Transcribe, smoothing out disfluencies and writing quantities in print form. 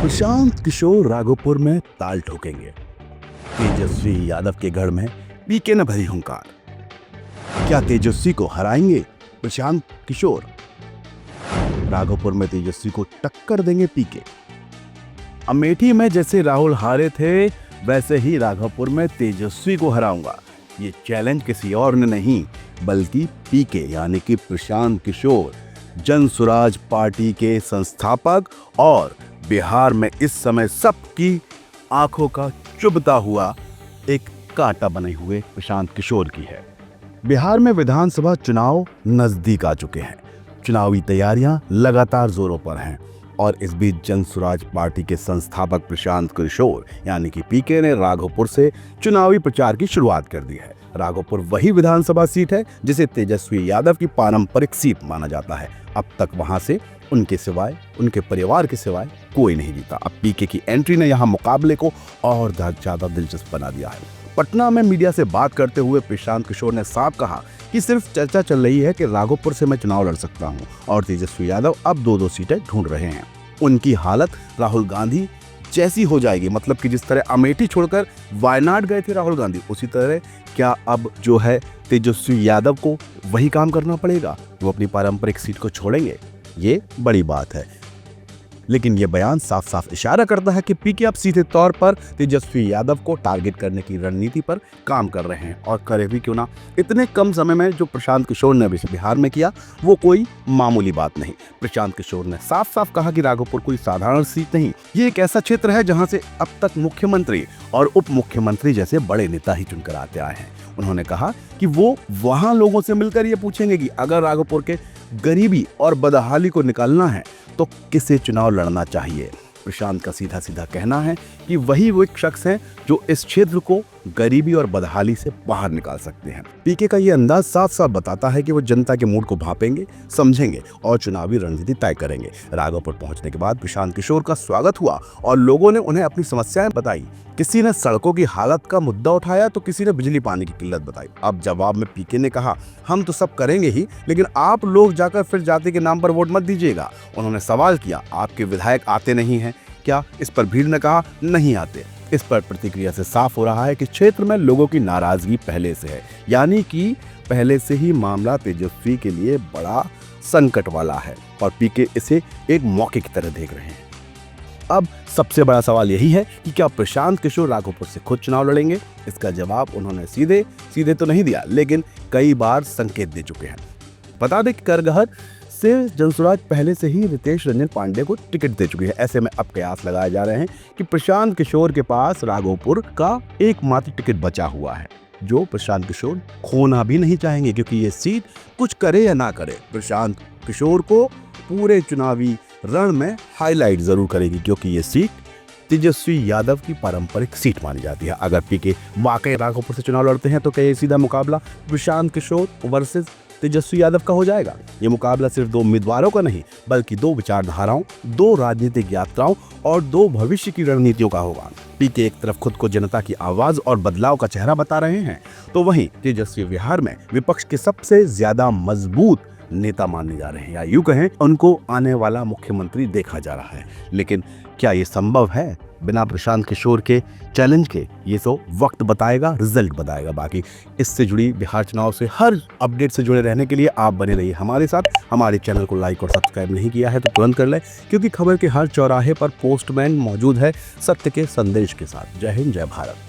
प्रशांत किशोर राघोपुर में ताल ठोकेंगे। तेजस्वी यादव के गढ़ में पीके ने भरी हुंकार। क्या तेजस्वी को हराएंगे प्रशांत किशोर? राघोपुर में तेजस्वी को टक्कर देंगे पीके। अमेठी में जैसे राहुल हारे थे वैसे ही राघोपुर में तेजस्वी को हराऊंगा। ये चैलेंज किसी और ने नहीं बल्कि पीके यानी कि प्रशांत किशोर, जन स्वराज पार्टी के संस्थापक और बिहार में इस समय सबकी आंखों का चुभता हुआ एक कांटा बने हुए प्रशांत किशोर की है। बिहार में विधानसभा चुनाव नजदीक आ चुके हैं। चुनावी तैयारियां लगातार जोरों पर हैं और इस बीच जन स्वराज पार्टी के संस्थापक प्रशांत किशोर यानी कि पीके ने राघोपुर से चुनावी प्रचार की शुरुआत कर दी है। राघोपुर वही विधानसभा सीट है जिसे तेजस्वी यादव की पारंपरिक सीट माना जाता है। अब तक वहां से उनके सिवाय, उनके परिवार के सिवाय कोई नहीं जीता। अब पीके की एंट्री ने यहां मुकाबले को और ज्यादा दिलचस्प बना दिया है। पटना में मीडिया से बात करते हुए प्रशांत किशोर ने साफ कहा कि सिर्फ चर्चा चल रही है कि राघोपुर से मैं चुनाव लड़ सकता हूं और तेजस्वी यादव अब दो सीटें ढूंढ रहे हैं। उनकी हालत राहुल गांधी जैसी हो जाएगी, मतलब कि जिस तरह अमेठी छोड़कर वायनाड गए थे राहुल गांधी, उसी तरह क्या अब जो है तेजस्वी यादव को वही काम करना पड़ेगा? वो अपनी पारंपरिक सीट को छोड़ेंगे? ये बड़ी बात है। लेकिन ये बयान साफ साफ इशारा करता है कि पीके अब सीधे तौर पर तेजस्वी यादव को टारगेट करने की रणनीति पर काम कर रहे हैं। और करे भी क्यों ना, इतने कम समय में जो प्रशांत किशोर ने अभी बिहार में किया वो कोई मामूली बात नहीं। प्रशांत किशोर ने साफ साफ कहा कि राघोपुर कोई साधारण सीट नहीं, ये एक ऐसा क्षेत्र है जहां से अब तक मुख्यमंत्री और उप मुख्यमंत्री जैसे बड़े नेता ही चुनकर आते आए हैं। उन्होंने कहा कि वो वहां लोगों से मिलकर ये पूछेंगे कि अगर राघोपुर के गरीबी और बदहाली को निकालना है तो किसे चुनाव लड़ना चाहिए। प्रशांत का सीधा सीधा कहना है कि वही वो एक शख्स हैं जो इस क्षेत्र को गरीबी और बदहाली से बाहर निकाल सकते हैं। पीके का ये अंदाज साफ साफ बताता है कि वो जनता के मूड को भांपेंगे, समझेंगे और चुनावी रणनीति तय करेंगे। राघोपुर पहुंचने के बाद प्रशांत किशोर का स्वागत हुआ और लोगों ने उन्हें अपनी समस्याएं बताई। किसी ने सड़कों की हालत का मुद्दा उठाया तो किसी ने बिजली पानी की किल्लत बताई। अब जवाब में पीके ने कहा, हम तो सब करेंगे ही, लेकिन आप लोग जाकर फिर जाति के नाम पर वोट मत दीजिएगा। उन्होंने सवाल किया, आपके विधायक आते नहीं हैं क्या? इस पर भीड़ ने कहा, नहीं आते। इस पर प्रतिक्रिया से साफ हो रहा है कि क्षेत्र में लोगों की नाराजगी पहले से है, यानी कि पहले से ही मामला तेजस्वी के लिए बड़ा संकट वाला है और पीके इसे एक मौके की तरह देख रहे हैं। अब सबसे बड़ा सवाल यही है कि क्या प्रशांत किशोर राघोपुर से खुद चुनाव लड़ेंगे? इसका जवाब उन्होंने सीधे तो नहीं दिया, लेकिन कई बार संकेत दे चुके हैं। बता दें कि करगहर से जनसुराज पहले से ही रितेश रंजन पांडे को टिकट दे चुकी है। ऐसे में अब कयास लगाए जा रहे हैं कि प्रशांत किशोर के पास राघोपुर का एकमात्र टिकट बचा हुआ है जो प्रशांत किशोर खोना भी नहीं चाहेंगे, क्योंकि ये सीट कुछ करे या ना करे प्रशांत किशोर को पूरे चुनावी रण में हाईलाइट जरूर करेगी, क्योंकि ये सीट तेजस्वी यादव की पारंपरिक सीट मानी जाती है। अगर पीके वाकई राघोपुर से चुनाव लड़ते हैं तो क्या ये सीधा मुकाबला प्रशांत किशोर वर्सेस तेजस्वी यादव का हो जाएगा? ये मुकाबला सिर्फ दो उम्मीदवारों का नहीं बल्कि दो विचारधाराओं, दो राजनीतिक यात्राओं और दो भविष्य की रणनीतियों का होगा। पीके एक तरफ खुद को जनता की आवाज और बदलाव का चेहरा बता रहे हैं तो वहीं तेजस्वी बिहार में विपक्ष के सबसे ज्यादा मजबूत नेता मानने जा रहे हैं, या यूं कहें उनको आने वाला मुख्यमंत्री देखा जा रहा है। लेकिन क्या ये संभव है बिना प्रशांत किशोर के चैलेंज के? ये तो वक्त बताएगा, रिजल्ट बताएगा। बाकी इससे जुड़ी बिहार चुनाव से हर अपडेट से जुड़े रहने के लिए आप बने रहिए हमारे साथ। हमारे चैनल को लाइक और सब्सक्राइब नहीं किया है तो तुरंत कर लें, क्योंकि खबर के हर चौराहे पर पोस्टमैन मौजूद है सत्य के संदेश के साथ। जय हिंद, जय भारत।